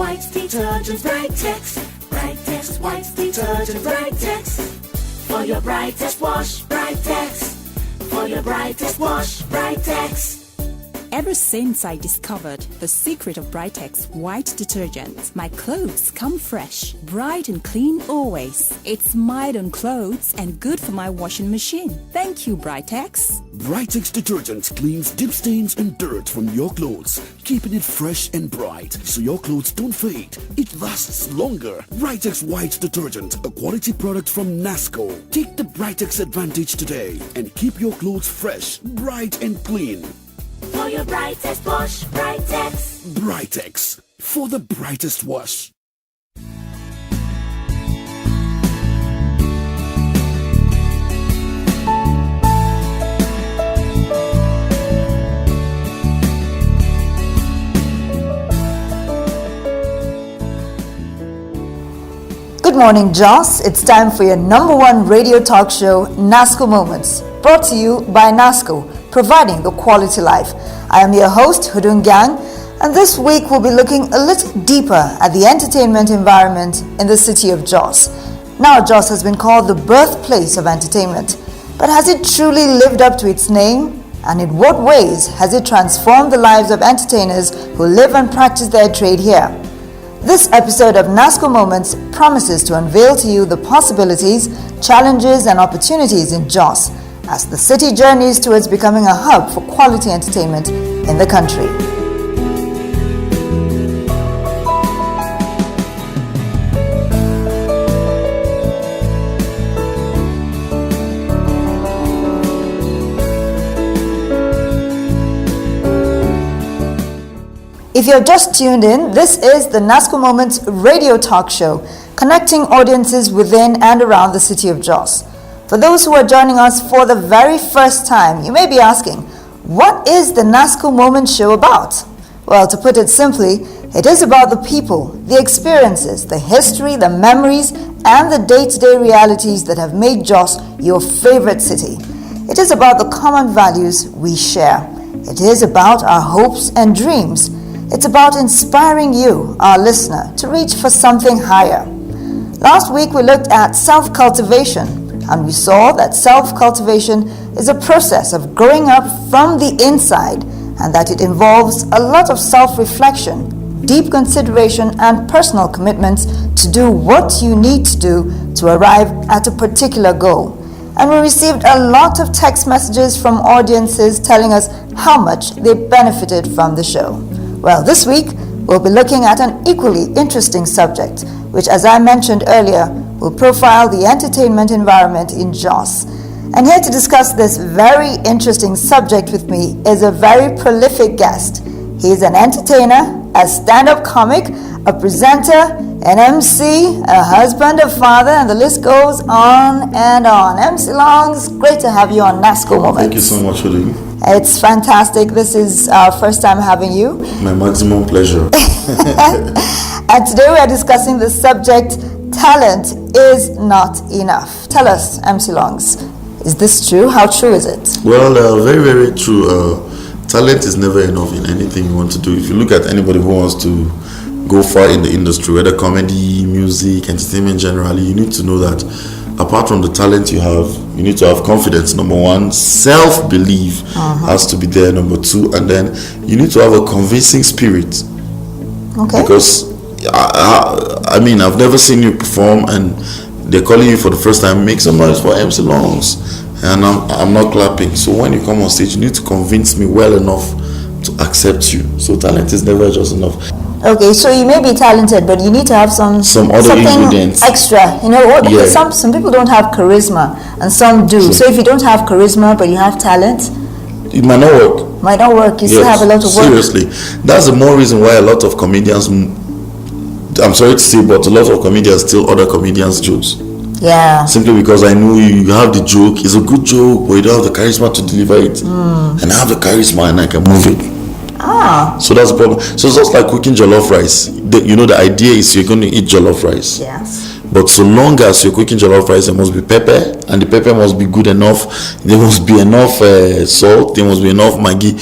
white detergent, Brightex. Brightex white detergent, Brightex. For your brightest wash, Brightex. For your brightest wash, Brightex. Ever since I discovered the secret of Brightex white detergent, my clothes come fresh, bright and clean always. It's mild on clothes and good for my washing machine. Thank you, Brightex. Brightex detergent cleans deep stains and dirt from your clothes, keeping it fresh and bright so your clothes don't fade. It lasts longer. Brightex white detergent, a quality product from Nasco. Take the Brightex advantage today and keep your clothes fresh, bright and clean. For your brightest wash, Brightex. Brightex, for the brightest wash. Good morning, Jos. It's time for your #1 radio talk show, Nasco Moments, brought to you by Nasco, providing the quality life. I am your host, Hudun Gang, and this week we'll be looking a little deeper at the entertainment environment in the city of Jos. Now, Jos has been called the birthplace of entertainment, but has it truly lived up to its name? And in what ways has it transformed the lives of entertainers who live and practice their trade here? This episode of Nasco Moments promises to unveil to you the possibilities, challenges, and opportunities in Jos as the city journeys towards becoming a hub for quality entertainment in the country. If you're just tuned in, this is the Nasco Moments radio talk show, connecting audiences within and around the city of Jos. For those who are joining us for the very first time, you may be asking, what is the Nasco Moments show about? Well, to put it simply, it is about the people, the experiences, the history, the memories, and the day-to-day realities that have made Jos your favorite city. It is about the common values we share. It is about our hopes and dreams. It's about inspiring you, our listener, to reach for something higher. Last week we looked at self-cultivation, and we saw that self-cultivation is a process of growing up from the inside, and that it involves a lot of self-reflection, deep consideration, and personal commitments to do what you need to do to arrive at a particular goal. And we received a lot of text messages from audiences telling us how much they benefited from the show. Well, this week, we'll be looking at an equally interesting subject, which, as I mentioned earlier, will profile the entertainment environment in Jos. And here to discuss this very interesting subject with me is a very prolific guest. He is an entertainer, a stand-up comic, a presenter, an MC, a husband, a father, and the list goes on and on. MC Longs, great to have you on Nasco Moments. Thank you so much for doing. It's fantastic. This is our first time having you. My maximum pleasure. And today we are discussing the subject, talent is not enough. Tell us, MC Longs, is this true? How true is it? Well, very, very true. Talent is never enough in anything you want to do. If you look at anybody who wants to go far in the industry, whether comedy, music, entertainment generally, you need to know that apart from the talent you have, you need to have confidence. Number one, self-belief has to be there. Number two, and then you need to have a convincing spirit. Okay. Because I mean, I've never seen you perform and they're calling you for the first time, make some noise for MC Longs, and I'm not clapping. So when you come on stage, you need to convince me well enough to accept you. So talent is never just enough. Okay, so you may be talented, but you need to have some other ingredients extra. You know what? Yeah. Some people don't have charisma, and some do. True. So if you don't have charisma but you have talent, it might not work. You still have a lot of work. Seriously, that's the more reason why a lot of comedians, I'm sorry to say, but a lot of comedians steal other comedians' jokes. Yeah. Simply because I know you have the joke, it's a good joke, but you don't have the charisma to deliver it. And I have the charisma and I can move it. So that's the problem. So it's just like cooking jollof rice. The idea is you're going to eat jollof rice. Yes. But so long as you're cooking jollof rice, there must be pepper, and the pepper must be good enough. There must be enough salt. There must be enough Maggi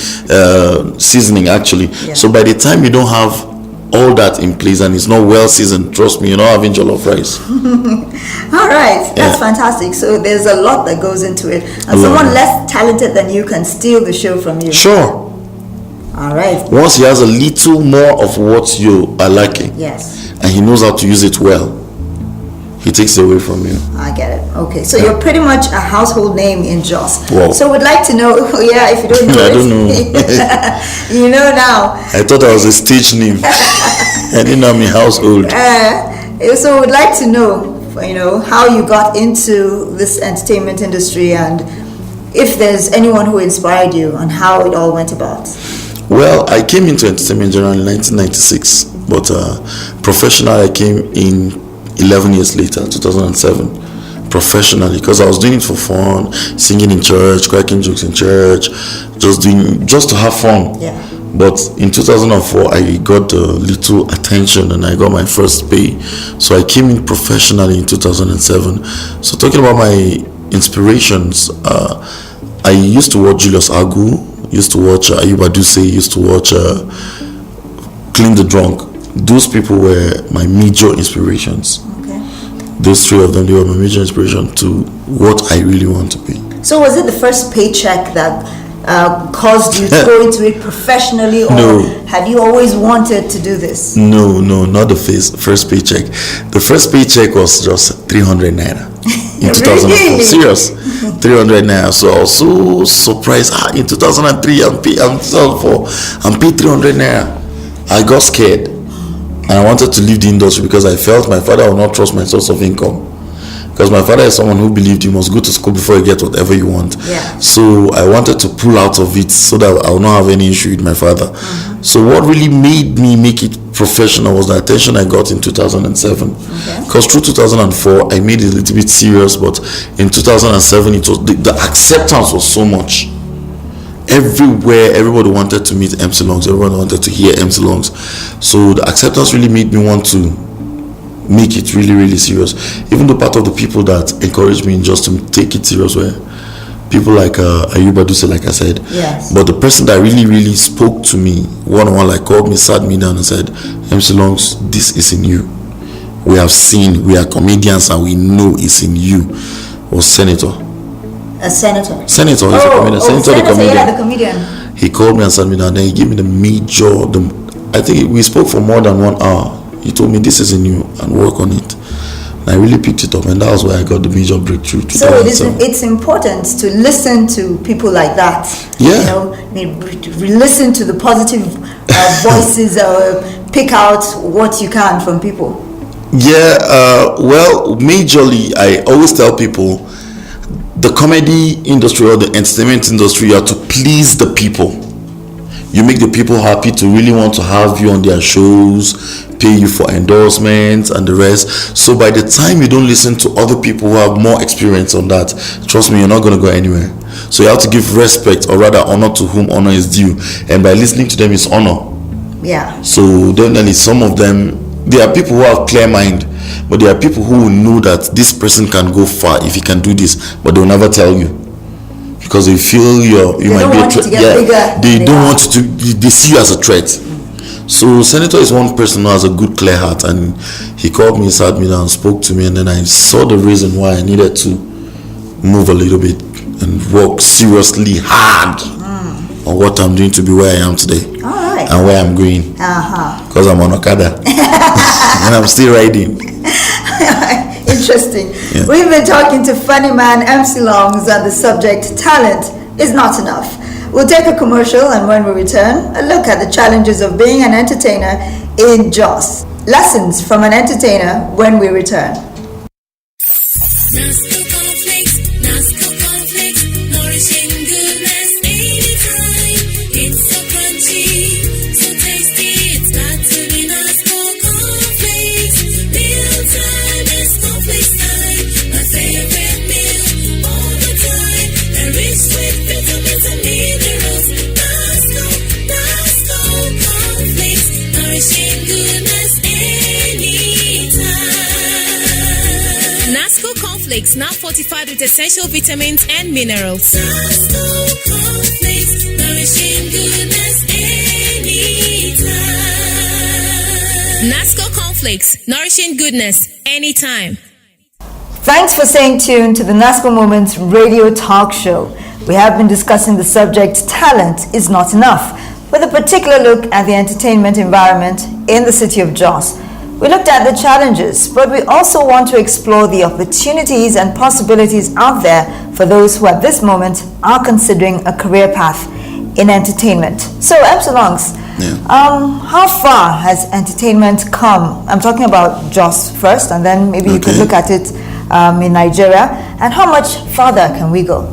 seasoning, actually. Yeah. So by the time you don't have all that in place and it's not well seasoned, trust me, you're not having jollof rice. All right, that's fantastic. So there's a lot that goes into it, and someone less talented than you can steal the show from you. Sure. All right. Once he has a little more of what you are lacking, Yes, and he knows how to use it well, he takes it away from you. I get it. Okay, so you're pretty much a household name in Jos. Wow. So we'd like to know, if you don't know I it, don't know. you know now. I thought I was a stage name. I didn't know my household. So we'd like to know, how you got into this entertainment industry, and if there's anyone who inspired you and how it all went about. Well, I came into entertainment general in 1996, but professional I came in 11 years later, 2007, professionally, because I was doing it for fun, singing in church, cracking jokes in church, just to have fun. Yeah. But in 2004, I got a little attention and I got my first pay. So I came in professionally in 2007. So talking about my inspirations, I used to watch Julius Agu, used to watch Ayuba Duse, used to watch Clean the Drunk. Those people were my major inspirations. Okay. Those three of them, they were my major inspiration to what I really want to be. So was it the first paycheck that caused you to go into it professionally, or No. have you always wanted to do this? No, not the first paycheck. The first paycheck was just 300 naira in 2004. Really? Serious, 300 naira. So I was so surprised. In 2003, I'm paid 300 naira. I got scared. And I wanted to leave the industry because I felt my father would not trust my source of income. Because my father is someone who believed you must go to school before you get whatever you want. Yeah. So I wanted to pull out of it so that I will not have any issue with my father. Mm-hmm. So what really made me make it professional was the attention I got in 2007. Because through 2004, I made it a little bit serious, but in 2007, it was the acceptance was so much. Everywhere, everybody wanted to meet MC Longs, everyone wanted to hear MC Longs. So the acceptance really made me want to make it really, really serious. Even though part of the people that encouraged me just to take it serious were people like Ayuba Duse, like I said. Yes. But the person that really, really spoke to me one-on-one, like called me, sat me down and said, MC Longs, this is in you. We have seen, we are comedians and we know it's in you, was Senator. A senator. Senator, he's a comedian. Senator, the comedian. Yeah, the comedian. He called me and sat me down. Then he gave me I think we spoke for more than 1 hour. He told me this is in you and work on it. And I really picked it up, and that was where I got the major breakthrough. So it's important to listen to people like that. Yeah. Listen to the positive voices, pick out what you can from people. Yeah. Well, majorly, I always tell people, the comedy industry or the entertainment industry, you have to please the people. You make the people happy to really want to have you on their shows, pay you for endorsements and the rest. So by the time you don't listen to other people who have more experience on that, trust me, you're not going to go anywhere. So you have to give respect, or rather honor to whom honor is due. And by listening to them is honor. Yeah. So definitely some of them, there are people who have clear mind, but there are people who will know that this person can go far if he can do this, but they'll never tell you because they feel you might be a threat. Yeah, they don't want to. They see you as a threat. So Senator is one person who has a good, clear heart, and he called me, sat me down, spoke to me, and then I saw the reason why I needed to move a little bit and work seriously hard on what I'm doing to be where I am today. All right. And where I'm going. Because I'm on Okada. And I'm still riding. Interesting. Yeah. We've been talking to funny man MC Longs on the subject talent is not enough. We'll take a commercial, and when we return, a look at the challenges of being an entertainer in Jos. Lessons from an entertainer when we return. Nasco cornflakes, nourishing goodness anytime. It's so crunchy, so tasty, it's got to be Nasco cornflakes. Meal time, Nasco cornflakes time. My favorite meal all the time. And rich with vitamins and minerals. Nasco cornflakes, nourishing goodness anytime. Nasco cornflakes, now fortified with essential vitamins and minerals. Nasco cornflakes, nourishing goodness anytime. Nasco cornflakes, nourishing goodness anytime. Thanks for staying tuned to the Nasco Moments radio talk show. We have been discussing the subject talent is not enough, with a particular look at the entertainment environment in the city of Jos. We looked at the challenges, but we also want to explore the opportunities and possibilities out there for those who at this moment are considering a career path in entertainment. So, Epsilons, how far has entertainment come? I'm talking about Jos first, and then maybe you can look at it in Nigeria. And how much farther can we go?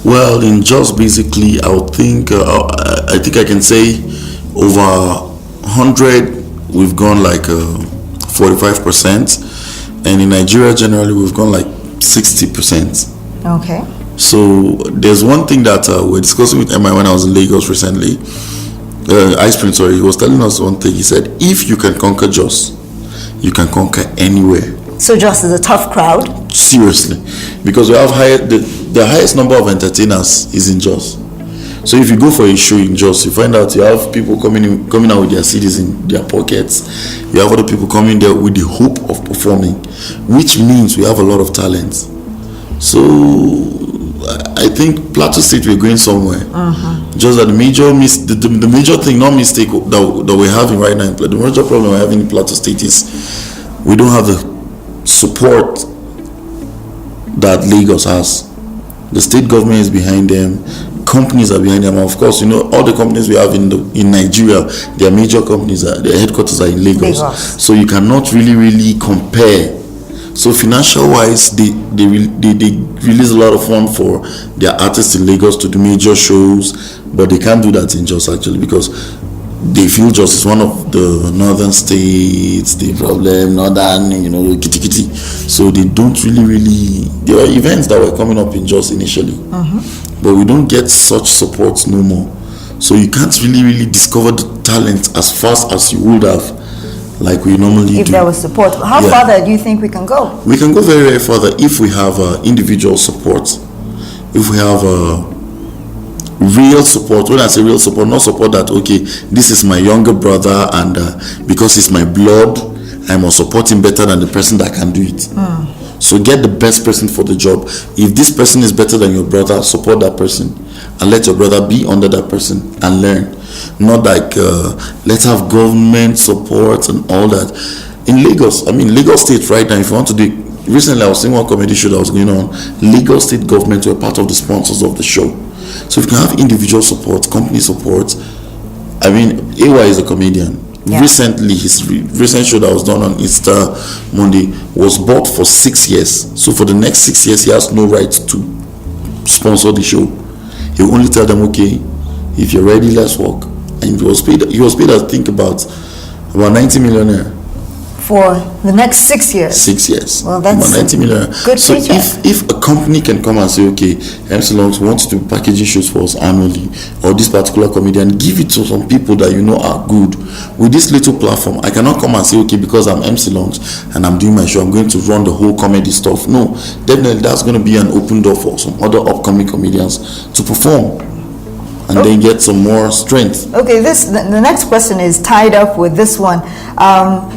Well, in Jos, basically, I think I can say over 100, we've gone like 45%, and in Nigeria generally we've gone like 60%. Okay. So there's one thing that we're discussing with MI when I was in Lagos recently. He was telling us one thing. He said, if you can conquer Jos, you can conquer anywhere. So Jos is a tough crowd? Seriously. Because we have the highest number of entertainers is in Jos. So if you go for a show in Jos, you find out you have people coming out with their CDs in their pockets. You have other people coming there with the hope of performing, which means we have a lot of talent. So I think Plateau State, we're going somewhere. Just that the major thing, not mistake that we're having right now, the major problem we're having in Plateau State is we don't have the support that Lagos has. The state government is behind them. Companies are behind them. Of course, all the companies we have in Nigeria, their major companies, their headquarters are in Lagos. So you cannot really compare. So financial wise, they release a lot of funds for their artists in Lagos to do major shows, but they can't do that in Jos actually, because they feel Jos is one of the northern states, the problem, northern, kitty. So they don't really. There were events that were coming up in Jos initially, but we don't get such support no more. So you can't really discover the talent as fast as you would have, like we normally do. If there was support, how farther do you think we can go? We can go very, very further if we have individual support. If we have real support. When I say real support, not support that, okay, this is my younger brother and because it's my blood, I must support him better than the person that can do it. So get the best person for the job. If this person is better than your brother, support that person and let your brother be under that person and learn. Not like let's have government support and all that. In Lagos State right now, if you want to do, recently I was seeing one comedy show that was going on. Lagos State government were part of the sponsors of the show. So if you can have individual support, company support. AY is a comedian. Recently, his recent show that was done on Easter Monday was bought for 6 years. So for the next 6 years, he has no right to sponsor the show. He will only tell them, okay, if you're ready, let's work. And he was paid I think about 90 million for the next 6 years. 6 years. Well, that's 90 million. Good. So if a company can come and say, okay, MC Longs wants to do packaging shows for us annually, or this particular comedian, give it to some people that are good. With this little platform, I cannot come and say, okay, because I'm MC Longs and I'm doing my show, I'm going to run the whole comedy stuff. No, definitely that's going to be an open door for some other upcoming comedians to perform and then get some more strength. Okay, the next question is tied up with this one.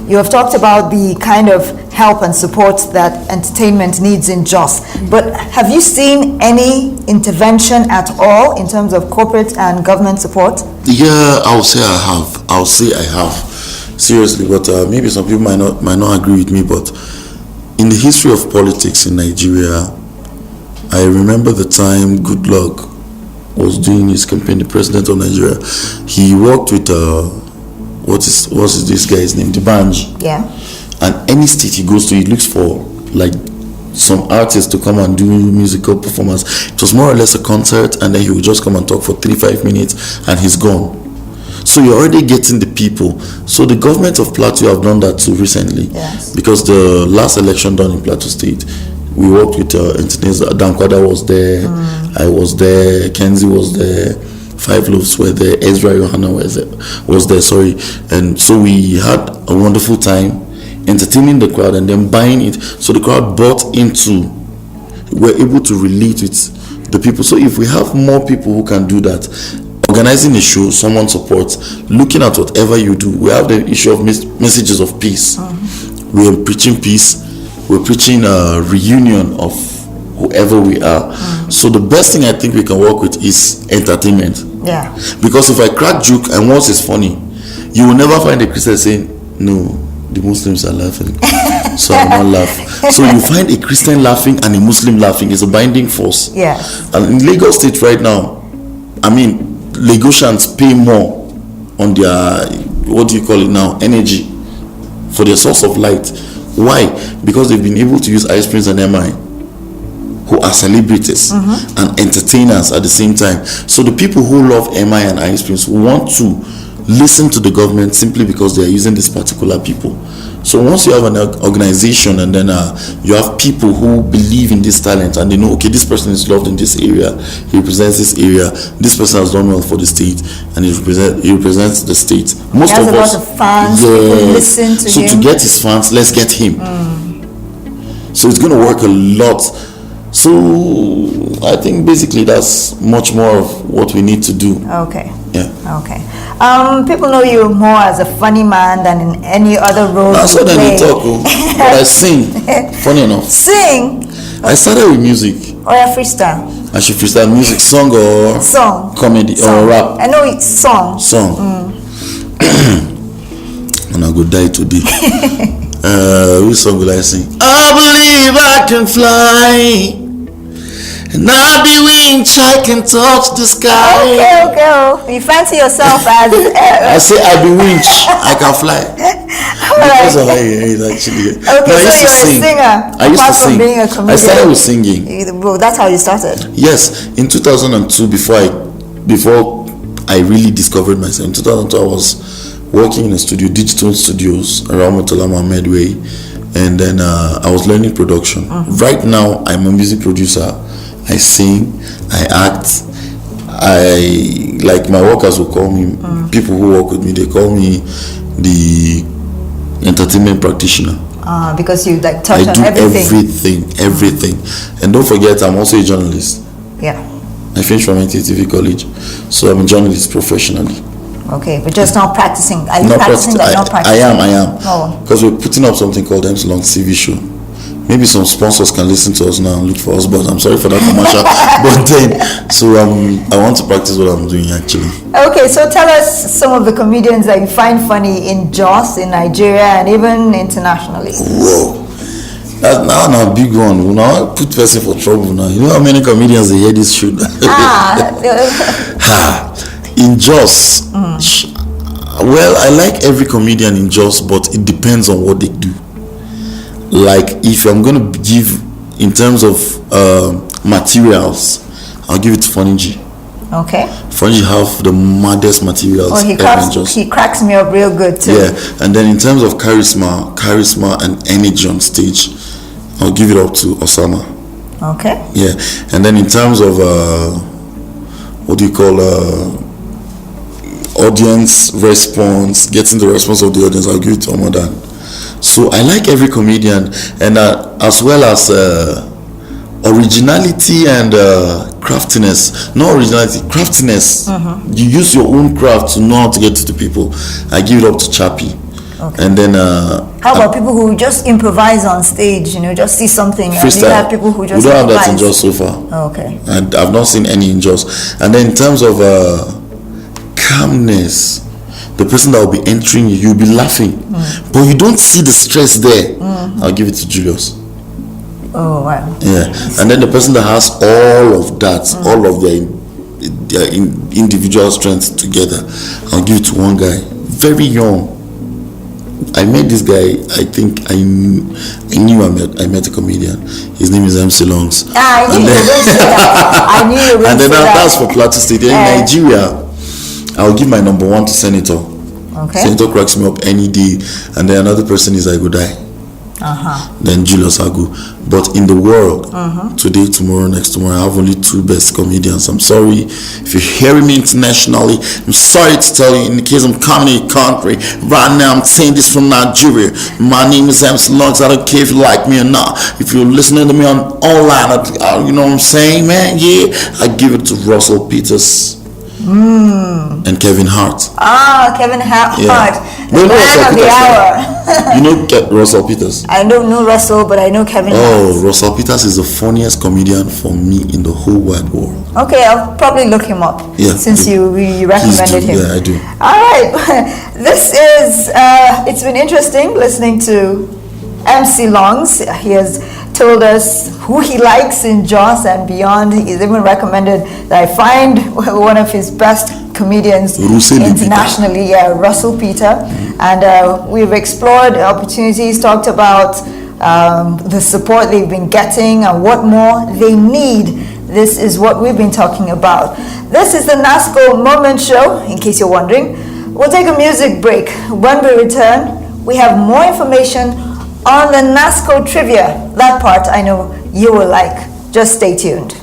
You have talked about the kind of help and support that entertainment needs in Jos, but have you seen any intervention at all in terms of corporate and government support? Yeah, I'll say I have. Seriously, but maybe some people might not agree with me, but in the history of politics in Nigeria, I remember the time Goodluck was doing his campaign, the president of Nigeria. He worked with what's this guy's name, Dibanj. Yeah. And any state he goes to, he looks for like some artists to come and do musical performance. It was more or less a concert, and then he would just come and talk for 3-5 minutes and he's gone. So you're already getting the people. So the government of Plateau have done that too recently. Yes. Because the last election done in Plateau State, we worked with engineers. Dankwada was there, I was there, Kenzie was there, Five Loaves were there, Ezra Yohana was there, and so we had a wonderful time entertaining the crowd and then buying it. So the crowd bought into, we're able to relate with the people. So if we have more people who can do that, organizing a show, someone supports, looking at whatever you do. We have the issue of messages of peace. We are preaching peace. We're preaching a reunion of whoever we are. So the best thing I think we can work with is entertainment. Yeah. Because if I crack joke and once it's funny, you will never find a Christian saying, no, the Muslims are laughing, so I will not laugh. So you find a Christian laughing and a Muslim laughing. It's a binding force. Yeah. And in Lagos State right now, I mean, Lagosians pay more on their, what do you call it now, energy for their source of light. Why? Because they've been able to use Ice Prince and MI, who are celebrities and entertainers at the same time. So the people who love MI and Ice Prince want to listen to the government simply because they are using these particular people. So once you have an organization and then you have people who believe in this talent and they know, okay, this person is loved in this area, he represents this area, this person has done well for the state, and he represents the state. Most He has of a us, lot of fans, people listen to so him. to get his fans, let's get him. So it's going to work a lot. So I think basically that's much more of what we need to do. Okay. Yeah. Okay. People know you more as a funny man than in any other role. That's you what I play. talk, but I sing. Funny enough. Sing. I started with music. Or a freestyle. I should freestyle music, song or Song. comedy Song. or rap. I know it's song. Song. And I go die today. Which song will I sing? I believe I can fly, and I be winch, I can touch the sky. Okay. You fancy yourself as I say I be winch, I can fly. Because of how it actually. Okay, I used so to you're sing. a singer. I used apart to from sing. being a comedian. I started with singing. Well, that's how you started. Yes, in 2002, before I really discovered myself. In 2002, I was working in a studio, Digital Studios, around Motolama Medway, and then I was learning production. Right now, I'm a music producer. I sing, I act. My workers will call me. People who work with me, they call me the entertainment practitioner. Because you touch I on do everything. everything. And don't forget, I'm also a journalist. Yeah. I finished from NTTV College, so I'm a journalist professionally. Okay, but just not practicing. Are you Not practicing practi- or not practicing? I am. Oh. Because we're putting up something called M's Long TV show. Maybe some sponsors can listen to us now and look for us, but I'm sorry for that commercial. But then, so I want to practice what I'm doing actually. Okay, so tell us some of the comedians that you find funny in Jos, in Nigeria, and even internationally. Whoa. That's now a big one. We now put person for trouble now. You know how many comedians they hear this shoot? In Jos, well, I like every comedian in Jos, but it depends on what they do. Like if I'm gonna give in terms of materials, I'll give it to Funny G. Okay. Funny G have the maddest materials. Oh, he cracks me up real good too. Yeah, and then in terms of charisma and energy on stage, I'll give it up to Osama. Okay. Yeah, and then in terms of audience response, getting the response of the audience, I'll give it to Ramadan. So I like every comedian, and as well as originality and craftiness. Not originality, craftiness. You use your own craft to know how to get to the people. I give it up to Chappie. Okay. And then how about people who just improvise on stage? Just see something. And freestyle. you have people who just we don't improvise. have that in Jos so far. Okay. And I've not seen any in Jos. And then in terms of calmness, the person that will be entering you, you'll be laughing, but you don't see the stress there. I'll give it to Julius. Oh wow. Yeah, and then the person that has all of that, all of their individual strengths together, I'll give it to one guy, very young. I met this guy. I think I knew I met a comedian. His name is MC Longs. I knew you were going to say that. I knew you were going And to then say that. that's for Plateau State. In Nigeria, I'll give my number one to Senator. Okay. Senator cracks me up any day. And then another person is I go die. Then Julius Agu. But in the world, today, tomorrow, next tomorrow, I have only two best comedians. I'm sorry if you're hearing me internationally. I'm sorry to tell you, in the case I'm coming to your country, right now I'm saying this from Nigeria. My name is MC Longs. I don't care if you like me or not. If you're listening to me on online, you know what I'm saying, man? Yeah, I give it to Russell Peters. and Kevin Hart. Kevin Hart. Yeah. The man of the hour. You know Russell Peters? I don't know Russell, but I know Kevin Hart. Oh, Russell Peters is the funniest comedian for me in the whole wide world. Okay, I'll probably look him up. Yeah, since you recommended him. Yeah, I do. All right. This is, it's been interesting listening to MC Longs. He has told us who he likes in Jos and beyond. He's even recommended that I find one of his best comedians internationally, Russell Peter. And we've explored opportunities, talked about the support they've been getting and what more they need. This is what we've been talking about. This is the Nasco Moment Show, in case you're wondering. We'll take a music break. When we return, we have more information on the Nasco trivia. That part I know you will like. Just stay tuned.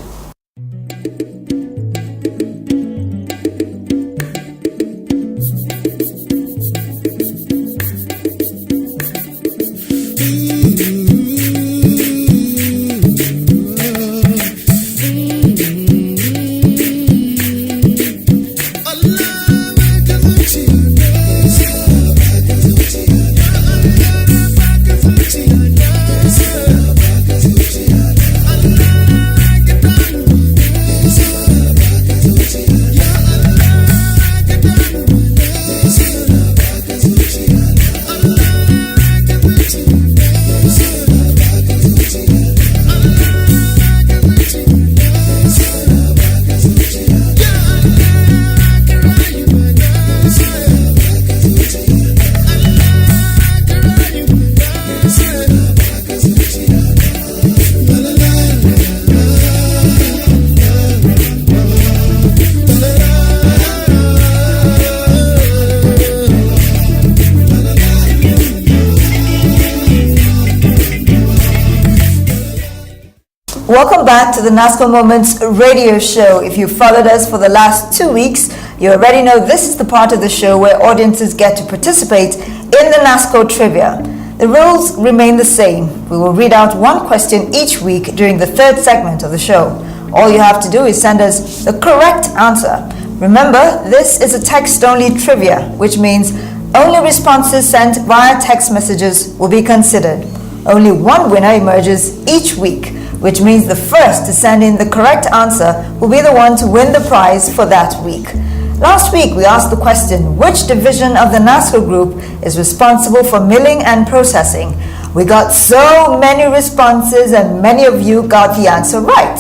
Welcome back to the Nasco Moments radio show. If you followed us for the last 2 weeks, you already know this is the part of the show where audiences get to participate in the Nasco trivia. The rules remain the same. We will read out one question each week during the third segment of the show. All you have to do is send us the correct answer. Remember, this is a text-only trivia, which means only responses sent via text messages will be considered. Only one winner emerges each week, which means the first to send in the correct answer will be the one to win the prize for that week. Last week, we asked the question, which division of the Nasco group is responsible for milling and processing? We got so many responses and many of you got the answer right.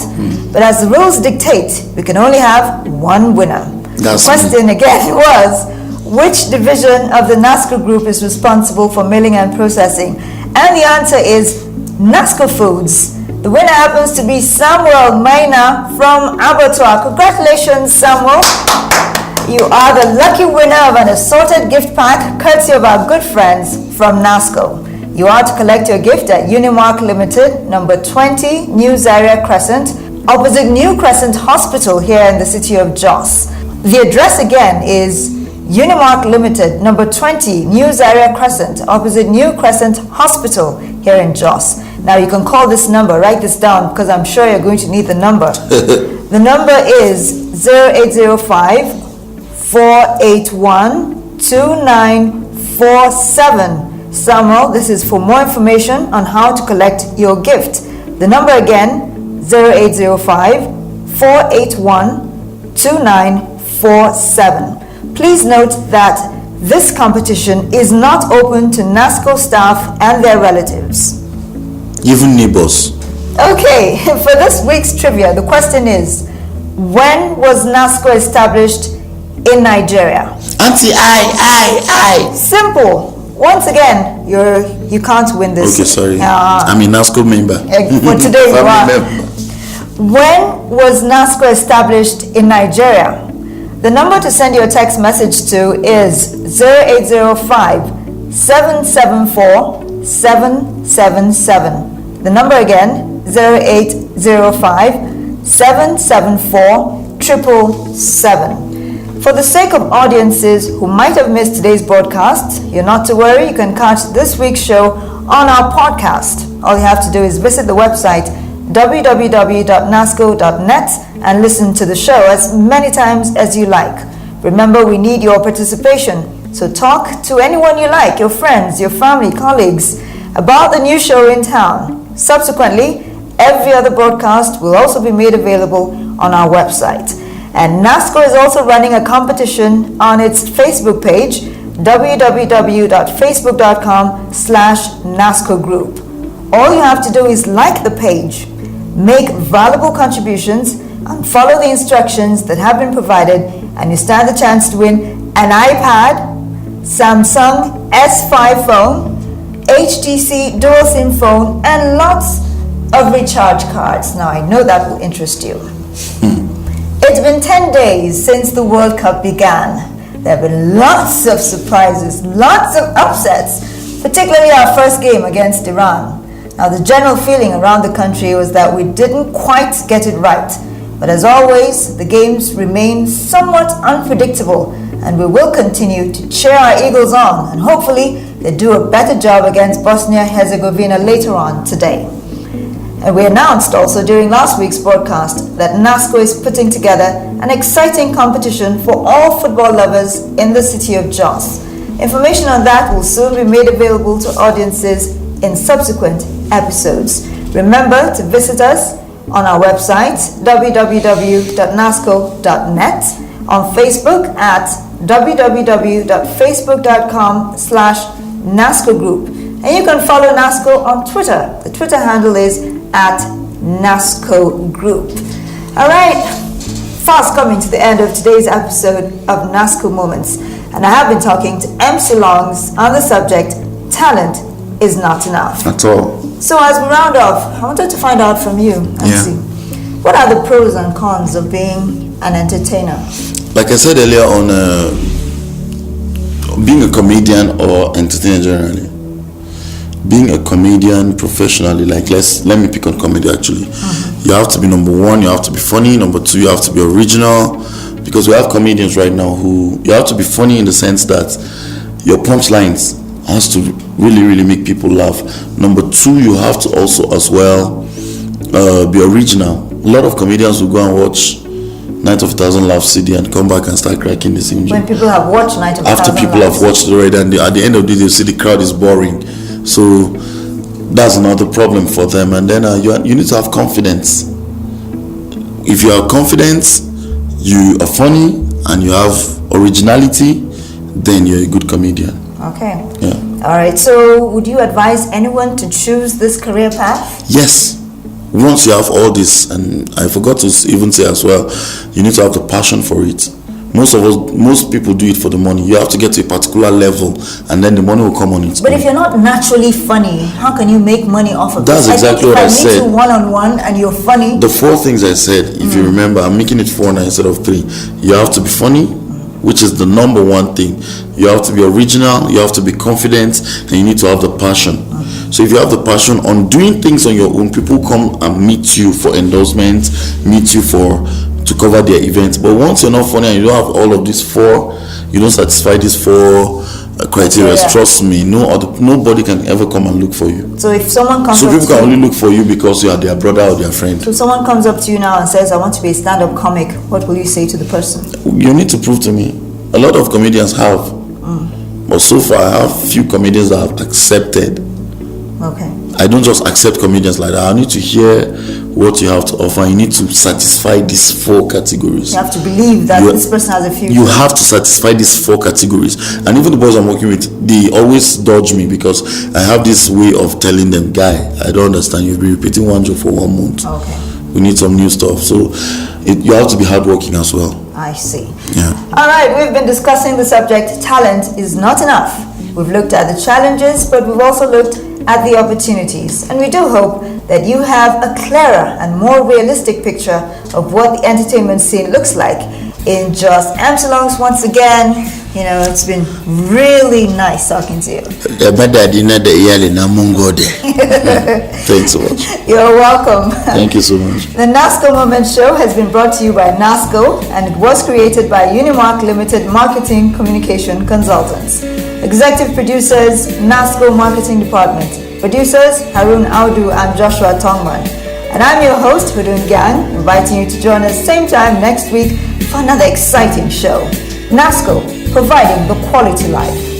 But as the rules dictate, we can only have one winner. The question again was, which division of the Nasco group is responsible for milling and processing? And the answer is Nasco Foods. The winner happens to be Samuel Maina from Abattoir. Congratulations, Samuel. You are the lucky winner of an assorted gift pack courtesy of our good friends from Nasco. You are to collect your gift at Unimark Limited, number 20, New Zaria Crescent, opposite New Crescent Hospital here in the city of Jos. The address again is Unimark Limited, number 20, New Zaria Crescent, opposite New Crescent Hospital here in Jos. Now you can call this number, write this down because I'm sure you're going to need the number. The number is 0805 481 2947. Samuel, this is for more information on how to collect your gift. The number again, 0805 481 2947. Please note that this competition is not open to Nasco staff and their relatives. Even neighbors. Okay, for this week's trivia, the question is, when was Nasco established in Nigeria? Auntie, I. Simple. Once again, you can't win this. Okay, sorry. I'm a Nasco member. For today, you are. When was Nasco established in Nigeria? The number to send your text message to is 0805 774 777. The number again, 0805 774 777. For the sake of audiences who might have missed today's broadcast, you're not to worry, you can catch this week's show on our podcast. All you have to do is visit the website www.nasco.net and listen to the show as many times as you like. Remember, we need your participation. So talk to anyone you like, your friends, your family, colleagues, about the new show in town. Subsequently, every other broadcast will also be made available on our website. And Nasco is also running a competition on its Facebook page, www.facebook.com/NASCO group. All you have to do is like the page, make valuable contributions, and follow the instructions that have been provided, and you stand the chance to win an iPad, Samsung S5 phone, HTC dual SIM phone, and lots of recharge cards. Now I know that will interest you. It's been 10 days since the World Cup began. There have been lots of surprises, lots of upsets, particularly our first game against Iran. Now the general feeling around the country was that we didn't quite get it right. But as always, the games remain somewhat unpredictable, and we will continue to cheer our Eagles on, and hopefully they do a better job against Bosnia-Herzegovina later on today. And we announced also during last week's broadcast that Nasco is putting together an exciting competition for all football lovers in the city of Jos. Information on that will soon be made available to audiences in subsequent episodes. Remember to visit us on our website, www.nasco.net, on Facebook at www.facebook.com/NASCO group. And you can follow Nasco on Twitter. The Twitter handle is at NASCO group. All right, fast coming to the end of today's episode of Nasco Moments. And I have been talking to MC Longs on the subject, talent is not enough. At all. So as we round off, I wanted to find out from you, MC, what are the pros and cons of being an entertainer? Like I said earlier on, being a comedian or entertainer generally, being a comedian professionally, like let me pick on comedy actually. You have to be number one, you have to be funny. Number two, you have to be original, because we have comedians right now who, you have to be funny in the sense that your punchlines has to really make people laugh. Number two, you have to also as well be original. A lot of comedians will go and watch Night of 1,000 Laughs CD and come back and start cracking the same joke. When people have watched Night of 1,000 After people Laughs. have watched it already, and at the end of the day, you see the crowd is boring. So that's another problem for them. And then you need to have confidence. If you are confident, you are funny, and you have originality, then you're a good comedian. Okay. Yeah. All right. So would you advise anyone to choose this career path? Yes. Once you have all this, and I forgot to even say as well, you need to have the passion for it. Most people do it for the money. You have to get to a particular level, and then the money will come on its But own. if you're not naturally funny, how can you make money off of That's this? exactly what I said. If I meet you one-on-one and you're funny, The four things I said, if you remember, I'm making it 4 now instead of 3. You have to be funny, which is the number one thing. You have to be original, you have to be confident, and you need to have the passion. So if you have the passion on doing things on your own, people come and meet you for endorsements, meet you to cover their events. But once you're not funny and you don't have all of these 4, you don't satisfy these 4 criteria, Yeah. trust me, nobody can ever come and look for you. so if someone comes So up people to can you, only look for you because you are their brother or their friend. so someone comes up to you now and says, I want to be a stand-up comic, what will you say to the person? You need to prove to me. A lot of comedians have, but so far I have few comedians that have accepted. Okay. I don't just accept comedians like that. I need to hear what you have to offer. You need to satisfy these 4 categories. You have to believe that You- this person has a future. You have to satisfy these 4 categories. And even the boys I'm working with, they always dodge me because I have this way of telling them, guy, I don't understand. You've been repeating one joke for 1 month. Okay. We need some new stuff. So you have to be hardworking as well. I see. Yeah. All right, we've been discussing the subject, talent is not enough. We've looked at the challenges, but we've also looked at the opportunities. And we do hope that you have a clearer and more realistic picture of what the entertainment scene looks like in Jos. Amsalongs, once again, it's been really nice talking to you. Thanks so much. You're welcome. Thank you so much. The Nasco Moment Show has been brought to you by Nasco, and it was created by Unimark Limited Marketing Communication Consultants. Executive producers, Nasco Marketing Department. Producers, Harun Audu and Joshua Tongman. And I'm your host, Hudun Gang, inviting you to join us same time next week for another exciting show. Nasco, providing the quality life.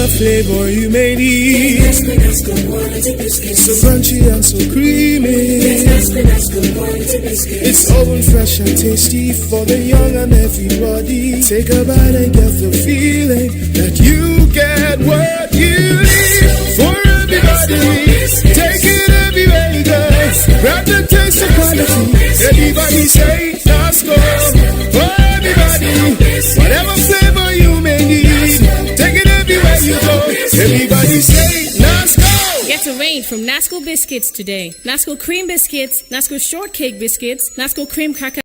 whatever flavor you may need. Nasco quality biscuits. So crunchy and so creamy. Nasco quality biscuits. It's oven fresh and tasty for the young and everybody. Take a bite and get the feeling that you get what you need. For everybody, take it everywhere you go. Grab the taste of quality. Everybody say Nasco. For everybody, whatever flavor you may need, take it everywhere you go. Everybody say Nasco. Get a range from Nasco biscuits today. Nasco cream biscuits, Nasco shortcake biscuits, Nasco cream cracker.